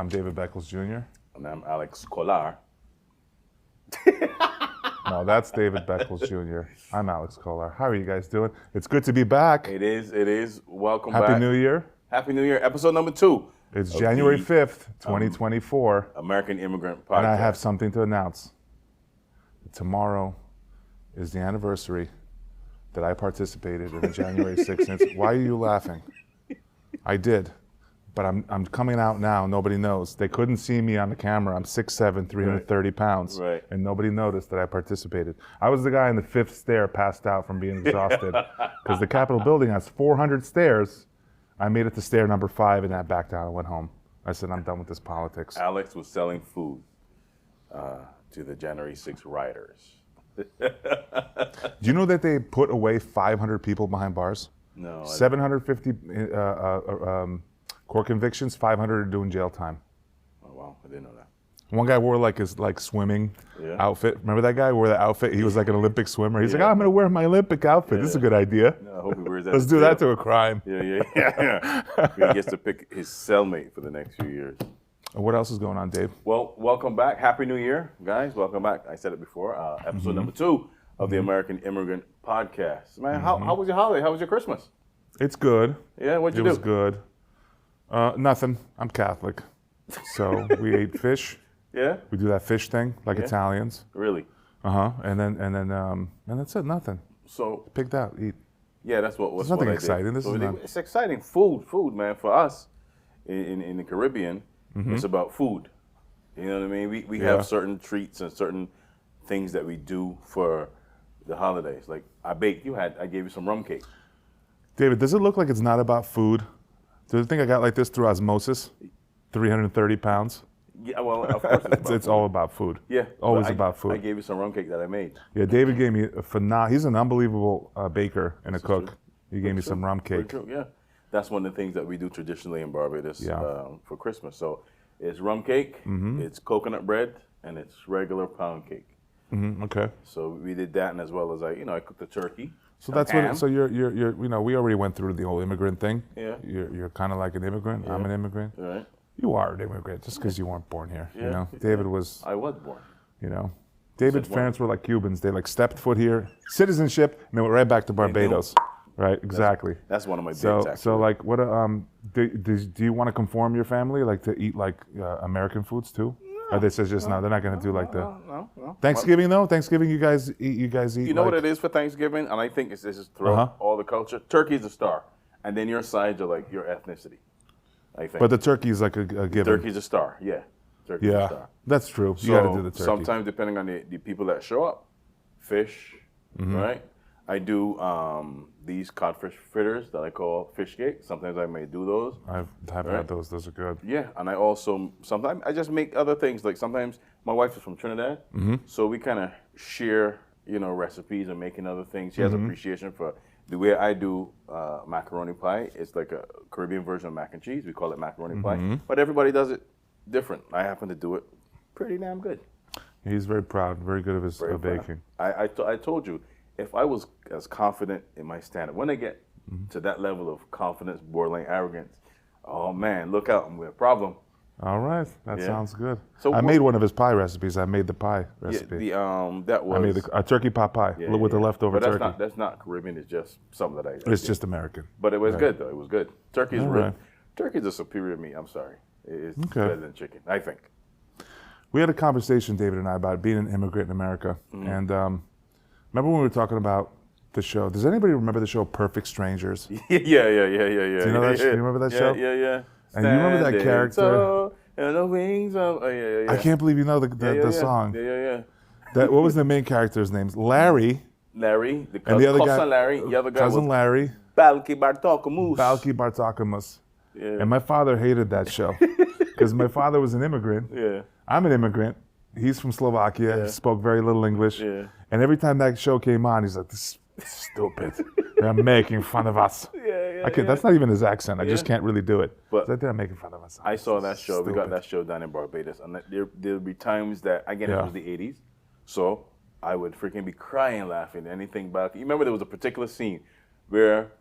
I'm David Beckles Jr. And I'm Alex Collar. No, that's David Beckles Jr. I'm Alex Collar. How are you guys doing? It's good to be back. It is. Welcome Happy back. New Year. Happy New Year. Episode number 2. It's January 5th, 2024. American Immigrant Podcast. And I have something to announce. Tomorrow is the anniversary that I participated in the January 6th. Why are you laughing? I did. But I'm coming out now. Nobody knows. They couldn't see me on the camera. I'm 6'7", 330 pounds. Right. And nobody noticed that I participated. I was the guy in the 5th stair passed out from being exhausted. Because the Capitol building has 400 stairs. I made it to stair number 5 and I backed down and went home. I said, I'm done with this politics. Alex was selling food to the January 6th rioters. Do you know that they put away 500 people behind bars? No. 750 court convictions, 500 are doing jail time. Oh, wow. I didn't know that. One guy wore like his swimming outfit. Remember that guy wore that outfit? He was like an Olympic swimmer. He's like, I'm going to wear my Olympic outfit. This is a good idea. No, I hope he wears that. Let's do that to a crime. Yeah. He gets to pick his cellmate for the next few years. What else is going on, Dave? Well, welcome back. Happy New Year, guys. Welcome back. I said it before. Episode number 2 of the American Immigrant Podcast. Man, how was your holiday? How was your Christmas? It's good. Yeah, what'd you do? It do? was good. Nothing. I'm Catholic. So we ate fish. Yeah? We do that fish thing like Italians. Really? And then that's it. Nothing. So picked out, eat. Yeah, that's what. It's nothing exciting. It's exciting. Food, man. For us in the Caribbean, it's about food. You know what I mean? We have certain treats and certain things that we do for the holidays. Like I baked. I gave you some rum cake. David, does it look like it's not about food? Do you think I got like this through osmosis? 330 pounds? Yeah, well, of course it's all about food. Yeah. Always about food. I gave you some rum cake that I made. Yeah, David gave me he's an unbelievable baker and a cook. True. He gave me some rum cake. True, yeah. That's one of the things that we do traditionally in Barbados for Christmas. So it's rum cake, it's coconut bread, and it's regular pound cake. Okay. So we did that, and as well as I cooked the turkey. So that's ham. So you're we already went through the whole immigrant thing. Yeah. You're kind of like an immigrant. Yeah. I'm an immigrant. Right. You are an immigrant just because you weren't born here. Yeah. David was. I was born. David's parents were like Cubans. They like stepped foot here, citizenship, and then went right back to Barbados. Right. Exactly. That's one of my bigs. Actually. So like what? Do you want to conform your family like to eat like American foods too? Or they said just no, they're not going to do like the no. Thanksgiving though. Thanksgiving, you guys eat. You know what it is for Thanksgiving, and I think this is throughout all the culture. Turkey's the star, and then your sides are like your ethnicity. I think. But the turkey is like a given. Turkey's a star. Yeah. Turkey's a star. That's true. So you got to do the turkey. Sometimes, depending on the people that show up, fish, right? I do these codfish fritters that I call fish cake. Sometimes I may do those. I haven't had those. Those are good. Yeah, and I also sometimes I just make other things. Like sometimes my wife is from Trinidad, so we kind of share, recipes and making other things. She has appreciation for the way I do macaroni pie. It's like a Caribbean version of mac and cheese. We call it macaroni pie, but everybody does it different. I happen to do it pretty damn good. He's very proud, very good of his baking. I told you, if I was as confident in my stand-up, when I get to that level of confidence, borderline arrogance, oh man, look out, I'm with a problem. All right, that sounds good. So I made one of his pie recipes. I made the pie recipe. That was. I made a turkey pot pie with the leftover but turkey. That's not Caribbean. It's just something that I. It's just American. But it was good though. It was good. Turkey's a superior meat. I'm sorry. It's better than chicken, I think. We had a conversation, David and I, about being an immigrant in America, and remember when we were talking about the show? Does anybody remember the show Perfect Strangers? Yeah. Do you know that? Do you remember that show? Yeah. And you remember that character? And the wings of, yeah. I can't believe you know the song. Yeah. What was the main character's name? Larry. Larry, and the other guy, cousin Larry. The other guy cousin was Larry. Balki Bartokamus. Yeah. And my father hated that show because my father was an immigrant. Yeah. I'm an immigrant. He's from Slovakia. Yeah. He spoke very little English. Yeah. And every time that show came on, he's like, "This is stupid. They're making fun of us." That's not even his accent. I just can't really do it. But like, they're making fun of us. I saw that show. Stupid. We got that show down in Barbados, and there'll be times that again it was the '80s, so I would freaking be crying laughing. Anything about you remember there was a particular scene where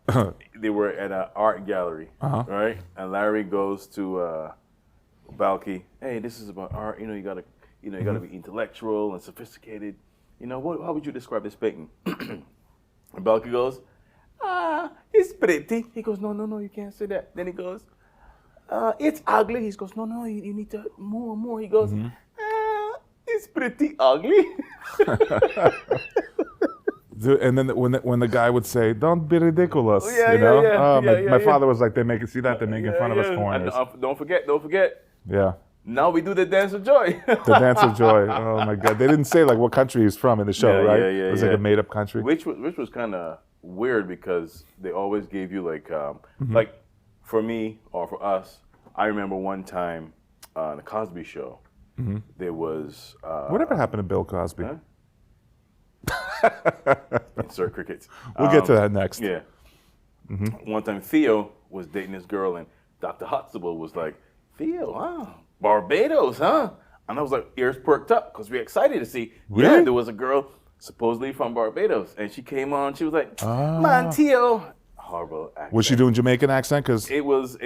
they were at an art gallery, right? And Larry goes to Balky, hey, this is about art. You know, you gotta be intellectual and sophisticated. You know, how would you describe this painting? And Balky goes, it's pretty. He goes, no, you can't say that. Then he goes, it's ugly. He goes, no, you need to more. He goes, it's pretty ugly. And then when the guy would say, "Don't be ridiculous," my father was like, "They're making fun of us foreigners." Don't forget. Yeah. Now we do the dance of joy. The dance of joy. Oh my God! They didn't say like what country he's from in the show, right? Yeah. It was like a made-up country. Which was kind of weird because they always gave you like for me or for us. I remember one time on the Cosby Show, there was whatever happened to Bill Cosby? Huh? Insert crickets. We'll get to that next. Yeah. One time Theo was dating this girl and Dr. Huxtable was like, Theo, Barbados, huh? And I was like, ears perked up because we're excited to see. Really? Yeah, there was a girl supposedly from Barbados and she came on. She was like, man, Theo. Horrible accent. Was she doing Jamaican accent? Because it was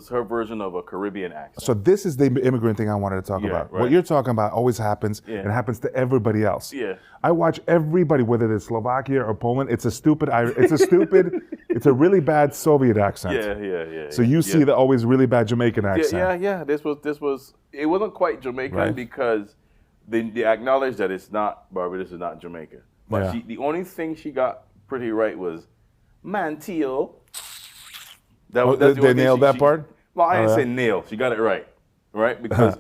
her version of a Caribbean accent. so this is the immigrant thing I wanted to talk about. right. What you're talking about always happens. It happens to everybody else. Yeah. I watch everybody, whether it's Slovakia or Poland. It's a really bad Soviet accent. Yeah. So you see the always really bad Jamaican accent. Yeah. This was. It wasn't quite Jamaican Right. because they acknowledged that it's not Barbados, is not Jamaica. But Yeah. the only thing she got pretty right was Mantio. That's the they only nailed thing that part? Well, I didn't yeah. say nail. She got it right, because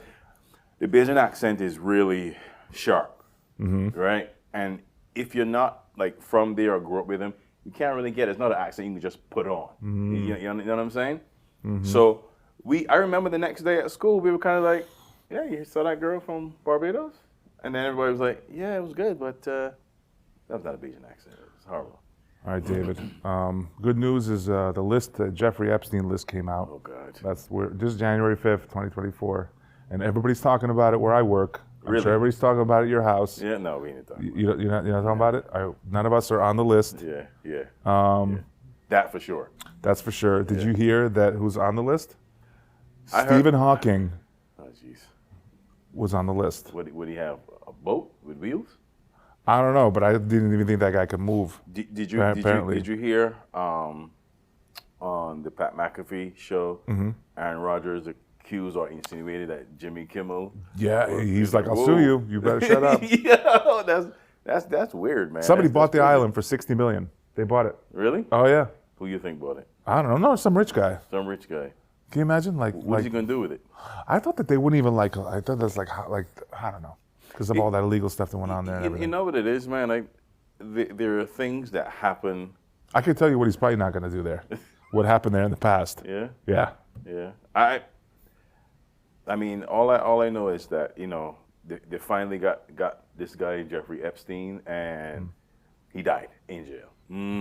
the Bajan accent is really sharp, right? And if you're not like from there or grew up with them, you can't really get it. It's not an accent you can just put on. You know what I'm saying? So I remember the next day at school, we were kind of like, yeah, you saw that girl from Barbados? And then everybody was like, yeah, it was good, but that was not a Bajan accent. It was horrible. All right, David. Good news is the list, the Jeffrey Epstein list came out. Oh, God. This is January 5th, 2024. And everybody's talking about it where I work. I'm Really? sure everybody's talking about it at your house. Yeah, no, we ain't talking. You're not talking about it? None of us are on the list. Yeah. That for sure. That's for sure. Did you hear that who's on the list? I heard- Stephen Hawking Oh, jeez. was on the list. Would he have a boat with wheels? I don't know, but I didn't even think that guy could move. Did you hear on the Pat McAfee show, Aaron Rodgers accused or insinuated that Jimmy Kimmel? Yeah, he's like, I'll "Whoa." sue you. You better shut up. Yeah, that's weird, man. Somebody That's bought the crazy. island for $60 million. They bought it. Really? Oh yeah. Who you think bought it? I don't know. No, some rich guy. Some rich guy. Can you imagine? What is he gonna do with it? I thought that they wouldn't even I thought that's like I don't know, because of all that illegal stuff that went on there and You everything. know what it is, man? Like there are things that happen. I can tell you what he's probably not going to do there. What happened there in the past. Yeah. Yeah. Yeah. I mean, all I know is that they finally got this guy Jeffrey Epstein, and he died in jail.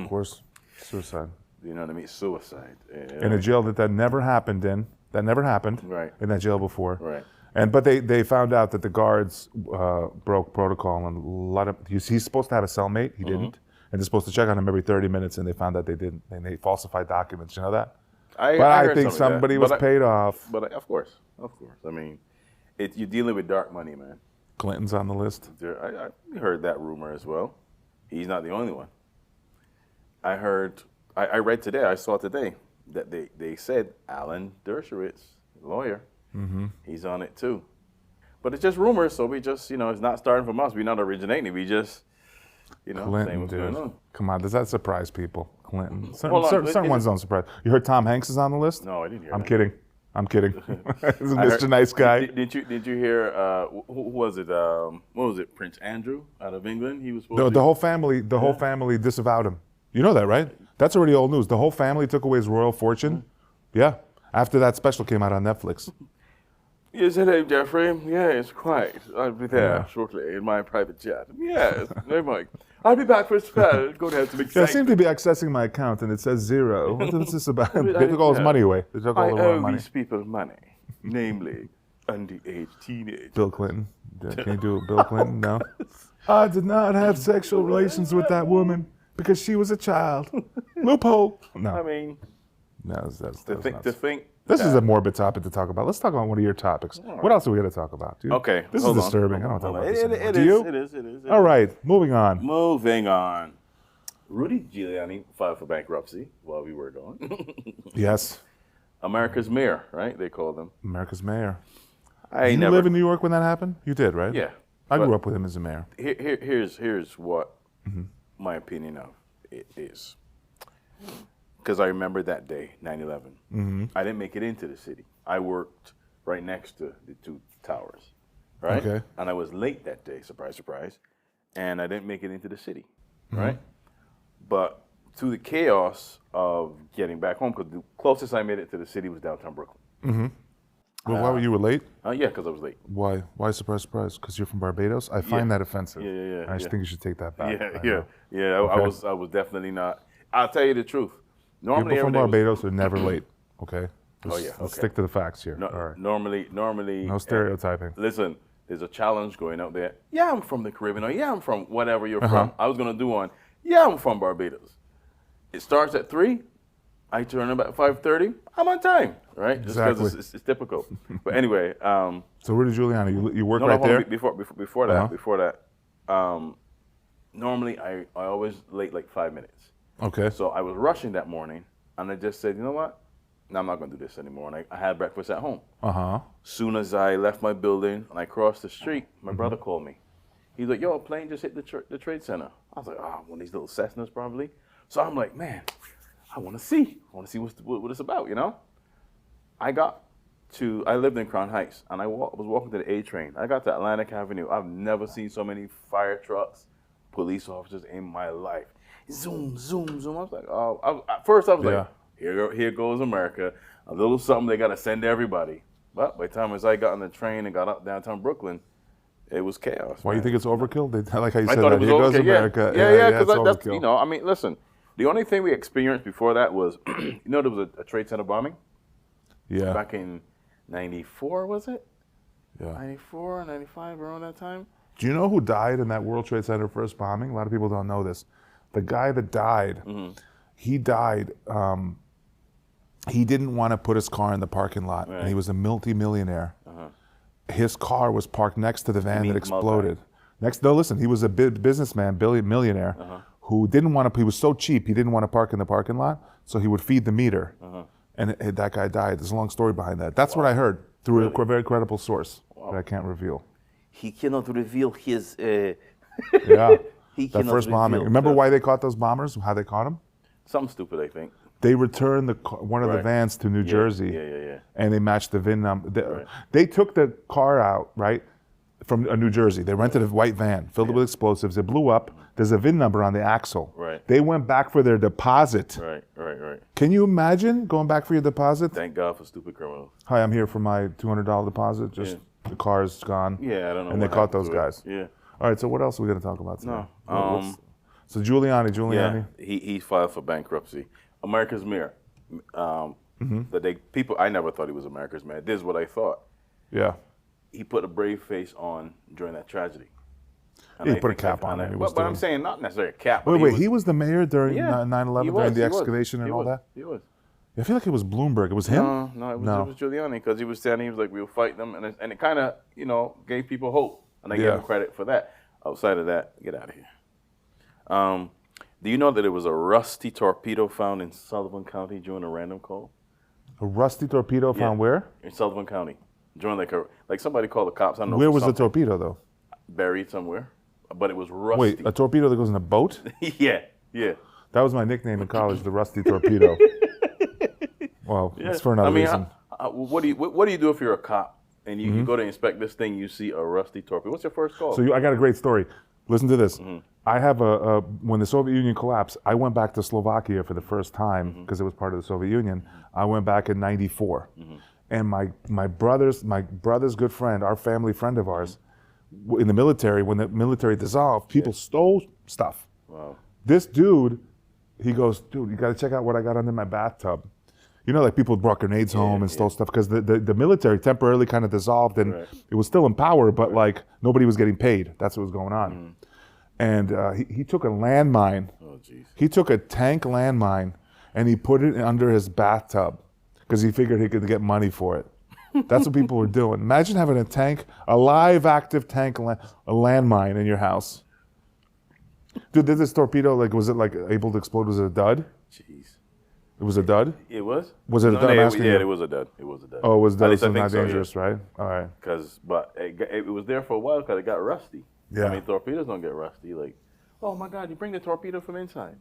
Of course, suicide. You know what I mean? Suicide. In a jail that never happened in. That never happened. Right. In that jail before. Right. But they found out that the guards broke protocol, and a lot of he's supposed to have a cellmate. He didn't, and they're supposed to check on him every 30 minutes, and they found out they didn't, and they falsified documents. You know that? I heard think some of that. somebody was paid off. But of course. I mean, you're dealing with dark money, man. Clinton's on the list. I heard that rumor as well. He's not the only one. I read today, I saw today, that they said Alan Dershowitz, lawyer, he's on it too. But it's just rumors, so we just, it's not starting from us. We're not originating. We just, saying Clinton, what's dude. going on. Come on, does that surprise people? Clinton. Hold on, Certain ones don't surprise. You heard Tom Hanks is on the list? No, I didn't hear I'm that. kidding. He's a I Mr. heard- Nice Guy. Did you hear, who was it? What was it, Prince Andrew out of England? He was supposed to The whole family disavowed him. You know that, right? That's already old news. The whole family took away his royal fortune. Yeah. After that special came out on Netflix. Yes, hello, Jeffrey. Yes, quite. I'll be there Yeah. shortly in my private jet. Yes, no, Mike. I'll be back for a spell. Go to have some Yeah, I excitement. seem to be accessing my account and it says zero. What is this about? They took all his money away. They took all I the royal owe money. these people money, namely underage teenagers. Bill Clinton. Can you do it, Bill Clinton? No. I did not have sexual relations with that woman because she was a child. Loophole. No. I mean, No, that's to nuts. think This is a morbid topic to talk about. Let's talk about one of your topics. What else are we going to talk about, dude? Okay. This is disturbing. I don't talk about this anymore. It Do you? is. All right, moving on. Moving on. Rudy Giuliani filed for bankruptcy while we were gone. Yes. America's mayor, right? They called him. America's mayor. I Did you live in New York when that happened? You did, right? Yeah. I grew up with him as a mayor. Here's what my opinion of it is. Because I remember that day, 9/11. I didn't make it into the city. I worked right next to the two towers, right? Okay. And I was late that day, surprise, surprise. And I didn't make it into the city, right? But through the chaos of getting back home, because the closest I made it to the city was downtown Brooklyn. Well, why were you late? Yeah, because I was late. Why? Why surprise, surprise? Because you're from Barbados? I find that offensive. Yeah. I just think you should take that back. Yeah. I was definitely not. I'll tell you the truth. Normally, people from Barbados are never late. Okay. Let's stick to the facts here. No, All right. Normally. No stereotyping. Listen, there's a challenge going out there. Yeah, I'm from the Caribbean, or yeah, I'm from whatever you're from. I was gonna do one. Yeah, I'm from Barbados. It starts at 3. I turn up at 5:30. I'm on time, right? Exactly. Just because it's typical. But anyway. So Rudy Giuliani, you work No, right there? Before that, normally I always late like 5 minutes. Okay. So I was rushing that morning, and I just said, you know what? No, I'm not going to do this anymore. And I had breakfast at home. Soon as I left my building and I crossed the street, my brother called me. He's like, yo, a plane just hit the Trade Center. I was like, one of these little Cessnas probably. So I'm like, man, I want to see what it's about, you know? I lived in Crown Heights, and I was walking to the A train. I got to Atlantic Avenue. I've never seen so many fire trucks, police officers in my life. Zoom, zoom, zoom. I was like, at first I was like, here goes America. A little something they got to send to everybody. But by the time I got on the train and got up downtown Brooklyn, it was chaos. Why, you think it's overkill? I like how you I said thought that. it was Here goes okay. America. Yeah, because that's, overkill. I mean, listen, the only thing we experienced before that was, there was a Trade Center bombing? Yeah. Back in 94, was it? Yeah. 94, 95, around that time? Do you know who died in that World Trade Center first bombing? A lot of people don't know this. The guy that died, he died, he didn't want to put his car in the parking lot, and he was a multi-millionaire. His car was parked next to the van that exploded. Listen, he was a businessman, millionaire, who didn't want to, he was so cheap, he didn't want to park in the parking lot, so he would feed the meter. And that guy died. There's a long story behind that. That's what I heard through a very credible source that I can't reveal. He cannot reveal his... Yeah. That first bombing. Remember why they caught those bombers? How they caught them? Something stupid, I think. They returned one of the vans to New Jersey. Yeah. And they matched the VIN number. They took the car out, right, from New Jersey. They rented a white van, filled it with explosives. It blew up. There's a VIN number on the axle. Right. They went back for their deposit. Right. Can you imagine going back for your deposit? Thank God for stupid criminals. Hi, I'm here for my $200 deposit. Just the car's gone. Yeah, I don't know. And they caught those guys. Yeah. All right, so what else are we going to talk about today? No. So Giuliani. Yeah, he filed for bankruptcy. America's mayor. I never thought he was America's mayor. This is what I thought. Yeah. He put a brave face on during that tragedy. He put a cap on it. But I'm saying not necessarily a cap. Wait, he was the mayor during 9/11, during the excavation and all that? He was. I feel like it was Bloomberg. It was him? No, it was Giuliani, because he was standing, he was like, we'll fight them. And it kind of, gave people hope. And I gave him credit for that. Outside of that, get out of here. Do you know that there was a rusty torpedo found in Sullivan County during a random call? A rusty torpedo found where? In Sullivan County. During like somebody called the cops. I don't know. Where was the torpedo, though? Buried somewhere. But it was rusty. Wait, a torpedo that goes in a boat? Yeah. That was my nickname in college, the rusty torpedo. Well, it's for another reason. What do you do if you're a cop and you go to inspect this thing, you see a rusty torpedo? What's your first call? So I got a great story. Listen to this. I have when the Soviet Union collapsed, I went back to Slovakia for the first time because it was part of the Soviet Union. I went back in '94. And my brother's good friend, our family friend of ours, in the military, when the military dissolved, people stole stuff. Wow. This dude, he goes, dude, you got to check out what I got under my bathtub. Like people brought grenades home and stole stuff because the military temporarily kind of dissolved and it was still in power, but like nobody was getting paid. That's what was going on. And he took a landmine. Oh, geez. He took a tank landmine and he put it under his bathtub. because he figured he could get money for it. That's what people were doing. Imagine having a tank, a live active tank, a landmine in your house. Dude, did this torpedo, like, was it like able to explode? Was it a dud? Jeez. It was a dud? It was? Was it a dud? Yeah, I'm asking you. it was a dud. It was a dud. Oh, it was At dud, least I so think not so, yeah. dangerous, right? All right. But it was there for a while because it got rusty. Yeah. I mean, torpedoes don't get rusty. Like, oh my God, you bring the torpedo from inside.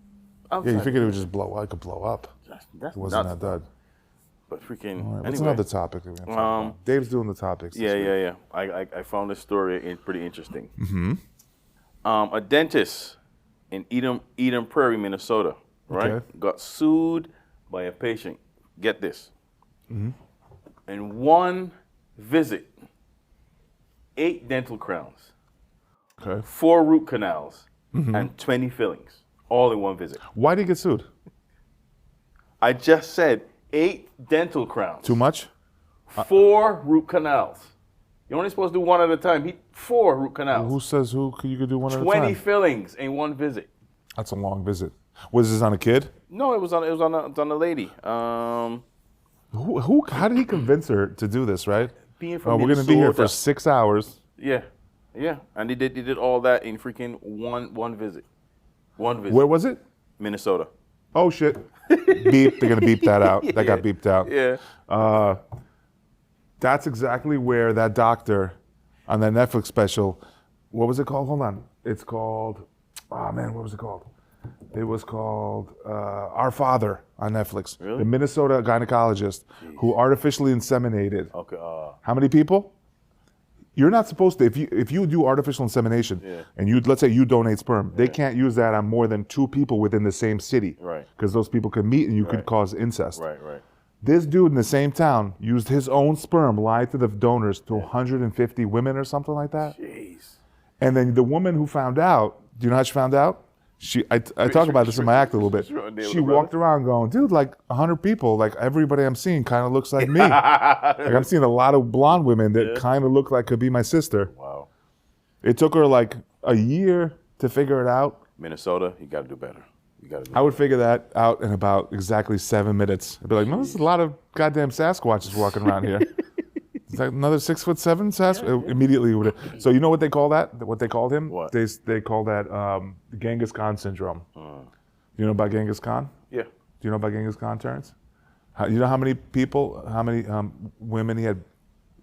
Outside. Yeah, you figured it would just blow. I could blow up. That's It wasn't nuts. that dud. But freaking. All right, what's anyway, another topic that we're gonna talk about? Dave's doing the topics. this week. yeah. I found this story pretty interesting. Mm-hmm. A dentist in Eden Prairie, Minnesota, right, Okay. got sued by a patient. Get this. Mm-hmm. In one visit, 8 dental crowns, Okay. 4 root canals, and 20 fillings, all in one visit. Why did he get sued? I just said 8 dental crowns, Too much? 4 root canals. You're only supposed to do one at a time. 4 root canals. Who says you could do one at a 20 time? fillings in one visit. That's a long visit. Was this on a kid? No, it was on a lady. How did he convince her to do this, right? Being from We're going to be here for Minnesota. 6 hours. Yeah, and he did all that in freaking one visit. One visit. Where was it? Minnesota. Oh, shit. Beep. They're going to beep that out. That got beeped out. Yeah. That's exactly where that doctor on that Netflix special, what was it called? Hold on. It's called, what was it called? It was called Our Father on Netflix. Really? The Minnesota gynecologist who artificially inseminated. Okay. How many people? You're not supposed to, if you do artificial insemination and let's say you donate sperm, they can't use that on more than 2 people within the same city. Right. Because those people could meet and you could cause incest. Right. This dude in the same town used his own sperm, lied to the donors, to 150 women or something like that. Jeez. And then the woman who found out, do you know how she found out? I talk about this in my act a little bit. She walked around going, dude, like 100 people, like everybody I'm seeing kind of looks like me. Like I'm seeing a lot of blonde women that kind of look like could be my sister. Wow. It took her like a year to figure it out. Minnesota, you got to do better. I would figure that out in about exactly 7 minutes. I'd be like, no, there's a lot of goddamn Sasquatches walking around here. Is that another 6'7" Sasquatch? Immediately would. So you know what they call that? What they called him? What? They call that Genghis Khan syndrome. You know about Genghis Khan? Yeah. Do you know about Genghis Khan, Terrence? You know how many people, how many women he had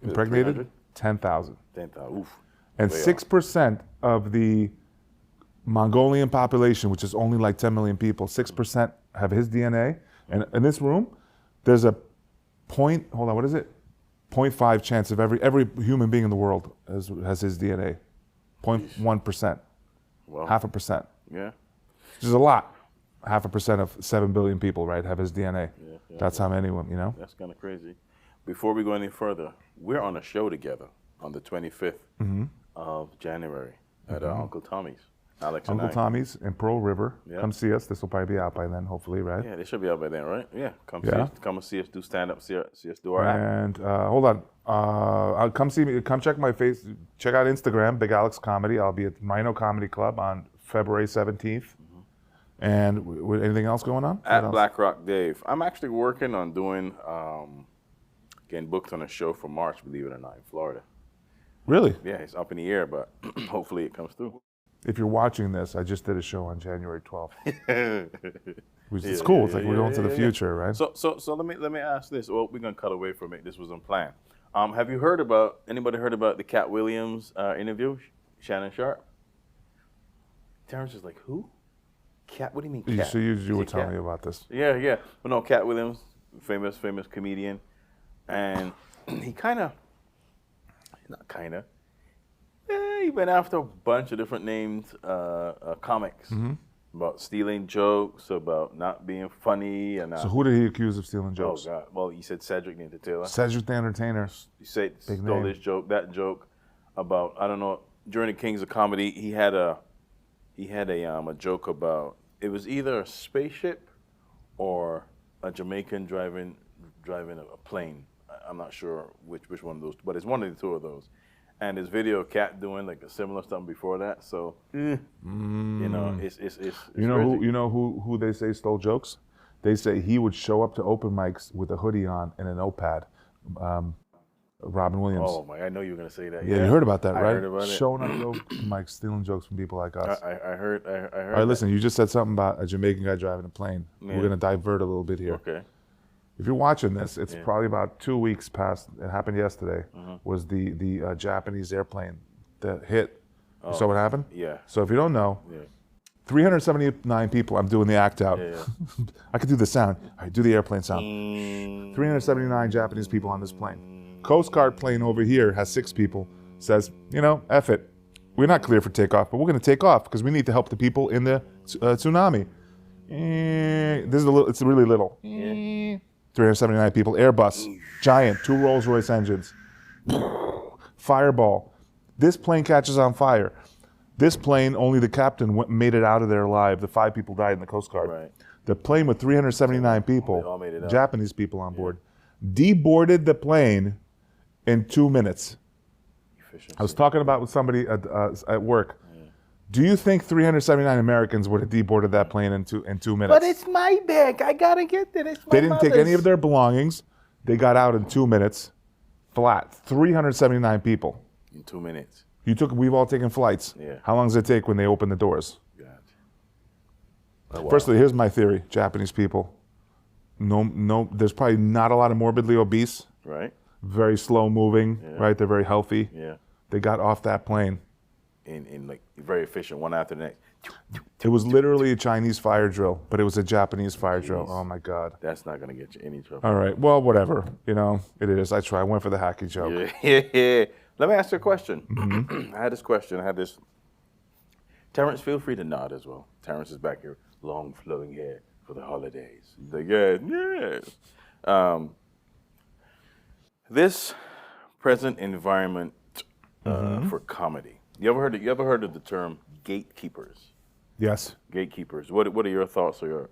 impregnated? 300? 10,000. 10,000. Oof. And Way off. 6% of the Mongolian population, which is only like 10 million people, 6% have his DNA. And in this room, there's a 0.5 chance of every human being in the world has his DNA. 0.1%. Well, 0.5%. Yeah. Which is a lot. 0.5% of 7 billion people, right, have his DNA. That's how many, you know? That's kind of crazy. Before we go any further, we're on a show together on the 25th of January at Uncle Tommy's. Alex and Uncle I. Tommy's in Pearl River. Yeah. Come see us. This will probably be out by then, hopefully, right? Yeah, they should be out by then, right? Yeah. Come and see us do stand up, see us do our act. And hold on, come see me. Come check my face. Check out Instagram, Big Alex Comedy. I'll be at Rhino Comedy Club on February 17th. And anything else going on? At Black Rock Dave. I'm actually working on doing, getting booked on a show for March, believe it or not, in Florida. Really? Yeah, it's up in the air, but hopefully it comes through. If you're watching this, I just did a show on January 12th. Which is cool. It's like we're going to the future, right? So let me ask this. Well, we're gonna cut away from it. This was unplanned. Have you heard about the Cat Williams interview? Shannon Sharp. Terrence is like, who? Cat? What do you mean, Cat? So you were Is it telling Cat? me about this. Yeah. Well, no, Cat Williams, famous comedian, and he he went after a bunch of different named comics about stealing jokes, about not being funny, and So who did he accuse of stealing jokes? oh god, well, he said Cedric the Entertainer. Cedric the Entertainer. He said Big stole name. this joke, that joke about I don't know. During the Kings of Comedy, he had a joke about it was either a spaceship or a Jamaican driving a plane. I'm not sure which one of those, but it's one of the two of those. And his video of Cat doing like a similar stuff before that. So you know, it's You know crazy. who they say stole jokes? They say he would show up to open mics with a hoodie on and a notepad. Robin Williams. Oh my! I know you were gonna say that. Yeah, you heard about that, right? I heard about it. Showing up to open mics, stealing jokes from people like us. I heard. I heard. All right, listen. You just said something about a Jamaican guy driving a plane. Yeah. We're gonna divert a little bit here. Okay. If you're watching this, it's probably about 2 weeks past. It happened yesterday. Was the Japanese airplane that hit? You saw what happened? Yeah. So if you don't know, 379 people. I'm doing the act out. Yeah. I could do the sound. All right, do the airplane sound. 379 Japanese people on this plane. Coast Guard plane over here has 6 people. Says, F it. We're not clear for takeoff, but we're going to take off because we need to help the people in the tsunami. This is it's really little. 379 people. Airbus, giant, 2 Rolls-Royce engines. Fireball. This plane catches on fire. This plane, only the captain made it out of there alive. The 5 people died in the Coast Guard. Right. The plane with 379 people, all made it out. Japanese people on board, deboarded the plane in 2 minutes. Efficiency. I was talking about with somebody at work. Do you think 379 Americans would have deboarded that plane in 2 minutes? But it's my bag. I gotta get there. It's my They didn't take any of their belongings. They got out in 2 minutes, flat. 379 people. In 2 minutes. We've all taken flights. Yeah. How long does it take when they open the doors? Gotcha. Oh, wow. Firstly, here's my theory: Japanese people. No. There's probably not a lot of morbidly obese. Right. Very slow moving. Yeah. Right. They're very healthy. Yeah. They got off that plane. In like very efficient, one after the next. It was literally a Chinese fire drill, but it was a Japanese fire drill. Oh my God. That's not gonna get you any trouble. All right. Well, whatever. It is. I try. I went for the hacky joke. Yeah. Let me ask you a question. I had this question. Terrence, feel free to nod as well. Terrence is back here, long flowing hair for the holidays. He's like, yes. This present environment for comedy. You ever heard of the term gatekeepers? Yes. Gatekeepers. What are your thoughts or your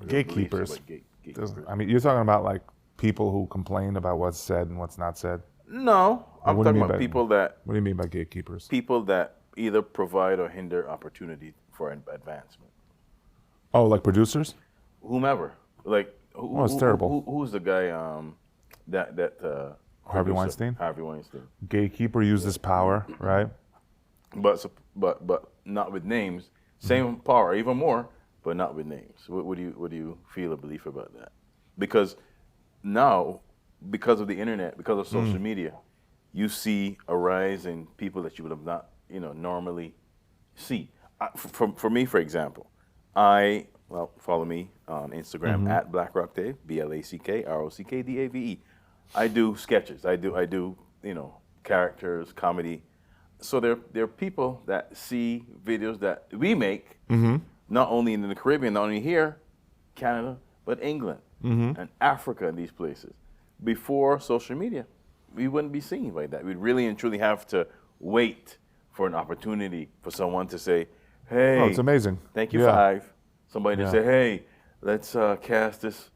gatekeepers? beliefs about gatekeepers? I mean, you're talking about like people who complain about what's said and what's not said. No, I'm What do you talking mean about by- people that What do you mean by gatekeepers? either provide or hinder opportunity for advancement. Oh, like producers? Whomever, like it's terrible. Who's the guy? Harvey producer? Weinstein? Harvey Weinstein. Gatekeeper uses power, right? But not with names. Same power, even more, but not with names. What do you feel or believe about that? Because now, because of the internet, because of social media, you see a rise in people that you would have not, normally see. For me, for example, follow me on Instagram at BlackRockDave, BlackRockDave. I do sketches. I do characters, comedy. So there are people that see videos that we make, not only in the Caribbean, not only here, Canada, but England and Africa and these places. Before social media, we wouldn't be seen like that. We'd really and truly have to wait for an opportunity for someone to say, hey. Oh, it's amazing. Thank you, Yeah. Five. Somebody to say, hey, let's cast this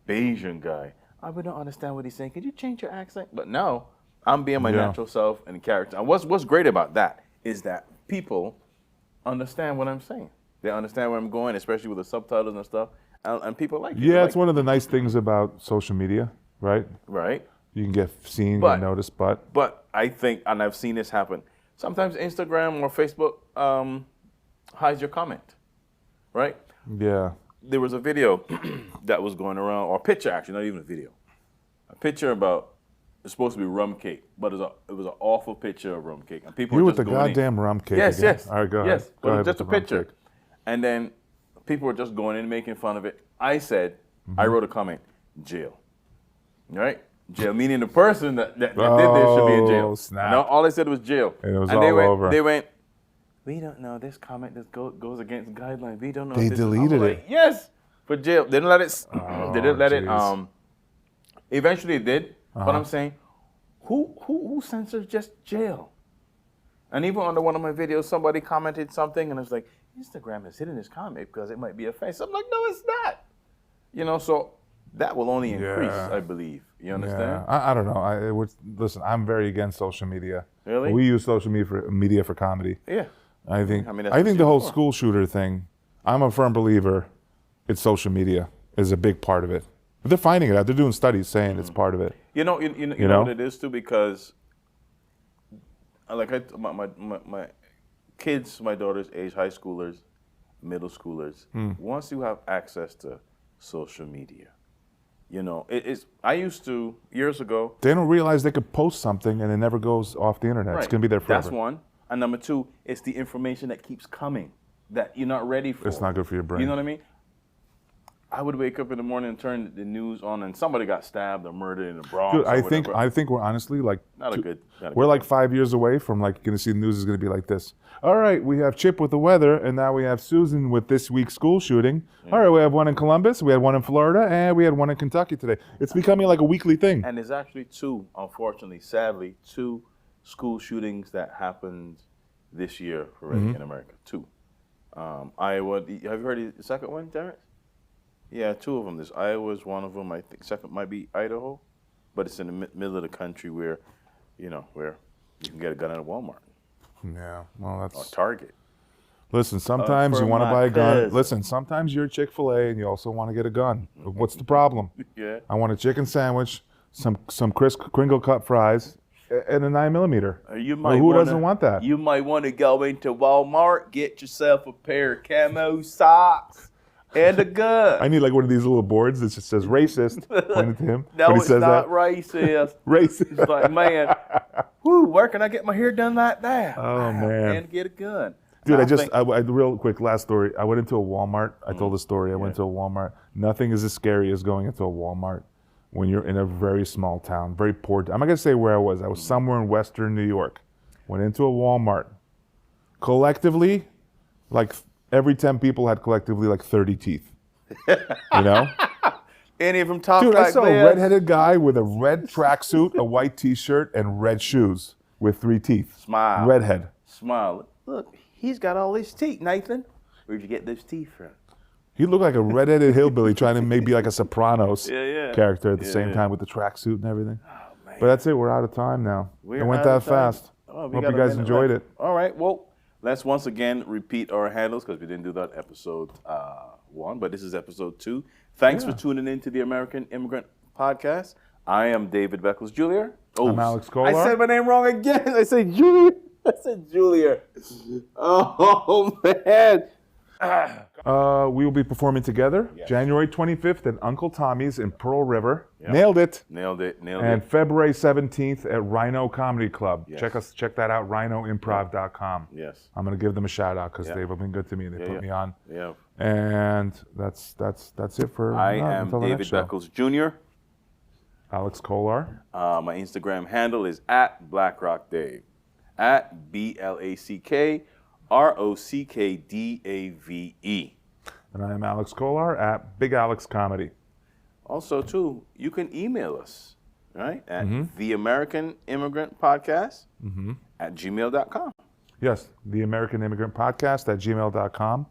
Bayesian guy. I really don't understand what he's saying. Could you change your accent? But no, I'm being my natural self and character. And what's great about that is that people understand what I'm saying. They understand where I'm going, especially with the subtitles and stuff. And people like it. Yeah, it's one of the nice things about social media, right? Right. You can get seen But- and noticed, but But I think, and I've seen this happen, sometimes Instagram or Facebook hides your comment, right? yeah. There was a video that was going around, or a picture actually, not even a video. A picture about, it's supposed to be rum cake, but it was an awful picture of rum cake. And people You were with the just going goddamn rum cake Yes, again. yes. All right, go ahead. Yes, Go but it ahead was just a with the rum picture. cake. And then people were just going in, making fun of it. I said, I wrote a comment, jail. Right? Jail, meaning the person that did this should be in jail. Oh, snap. No, all I said was jail. And it was they all went, over. They went, we don't know, this comment just goes against guidelines. We don't know. They if this is-" I'm deleted like, it. Yes, for jail. They didn't let it. They didn't let jeez. it. Eventually, it did. But I'm saying, who censors just jail? And even under one of my videos, somebody commented something, and I was like, Instagram is hidden this comment because it might be offensive. I'm like, no, it's not. So that will only increase, Yeah. I believe. You understand? Yeah, I don't know. Listen, I'm very against social media. Really? We use social media for comedy. Yeah. I think. I mean, that's I what think it's the whole for. school shooter thing. I'm a firm believer. It's social media. is a big part of it. But they're finding it out. They're doing studies saying it's part of it. You know what it is too, because like my kids, my daughter's age, high schoolers, middle schoolers, once you have access to social media, I used to years ago. They don't realize they could post something and it never goes off the internet. Right. It's gonna be there forever. That's one. And number two, it's the information that keeps coming that you're not ready for. It's not good for your brain. You know what I mean? I would wake up in the morning and turn the news on, and somebody got stabbed or murdered in the Bronx. Dude, I think we're honestly like we're like 5 years away from like gonna see the news is gonna be like this. All right, we have Chip with the weather, and now we have Susan with this week's school shooting. Yeah. All right, we have one in Columbus, we had one in Florida, and we had one in Kentucky today. It's becoming like a weekly thing. And there's actually unfortunately, sadly, two school shootings that happened this year already in America. Two. Iowa. Have you heard the second one, Terrence? Yeah, two of them. There's Iowa's one of them. I think second might be Idaho, but it's in the middle of the country where you can get a gun at a Walmart. Yeah, well, that's or Target. Listen, sometimes you want to buy a gun. Listen, sometimes you're Chick-fil-A and you also want to get a gun. What's the problem? Yeah. I want a chicken sandwich, some crisp Kringle cut fries, and a 9mm. Who doesn't want that? You might want to go into Walmart, get yourself a pair of camo socks and a gun. I need like one of these little boards that just says racist, pointed to him. No, it's not racist. Racist. It's like, man, where can I get my hair done like that? Oh, man. And get a gun. Dude, I real quick, last story. I went into a Walmart. I told the story. I went to a Walmart. Nothing is as scary as going into a Walmart when you're in a very small town, very poor. I'm not going to say where I was. I was somewhere in Western New York. Went into a Walmart. Collectively, like every 10 people had collectively like 30 teeth. You know? Any of them talk Dude, like I saw this? a redheaded guy with a red tracksuit, a white T-shirt, and red shoes with 3 teeth. Smile. Redhead. Smile. Look, he's got all his teeth, Nathan. Where'd you get those teeth from? He looked like a redheaded hillbilly trying to maybe like a Sopranos character at the same time with the tracksuit and everything. Oh, man. But that's it. We're out of time now. It went that fast. Hope you guys enjoyed it. All right. Well, let's once again repeat our handles because we didn't do that episode 1, but this is episode 2. Thanks for tuning in to the American Immigrant Podcast. I am David Beckles Jr. I'm Alex Kolar. I said my name wrong again. I said Julia. Oh, man. We will be performing together January 25th at Uncle Tommy's in Pearl River. Yep. Nailed it. And February 17th at Rhino Comedy Club. Yes. Check that out, rhinoimprov.com. Yes. I'm going to give them a shout out because they've been good to me. They put me on. Yeah. And that's it for I am David Beckles Jr. Alex Kolar. My Instagram handle is at BlackRockDave. At BlackRockDave. And I am Alex Kolar at Big Alex Comedy. Also, too, you can email us, right? At the American Immigrant Podcast at gmail.com. Yes, the American Immigrant Podcast at gmail.com.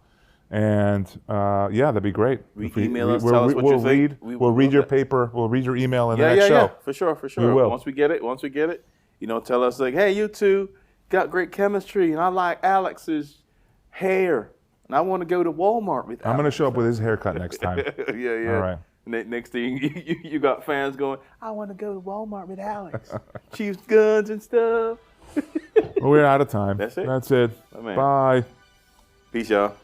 And that'd be great. Email us, tell us what you think. We'll read your paper. We'll read your email in the next show. For sure. We will. Once we get it, tell us like, hey, you two got great chemistry, and I like Alex's hair, and I want to go to Walmart with Alex. I'm going to show up with his haircut next time. Yeah. All right. Next thing, you got fans going, I want to go to Walmart with Alex. Choose guns and stuff. Well, we're out of time. That's it. Bye. Peace, y'all.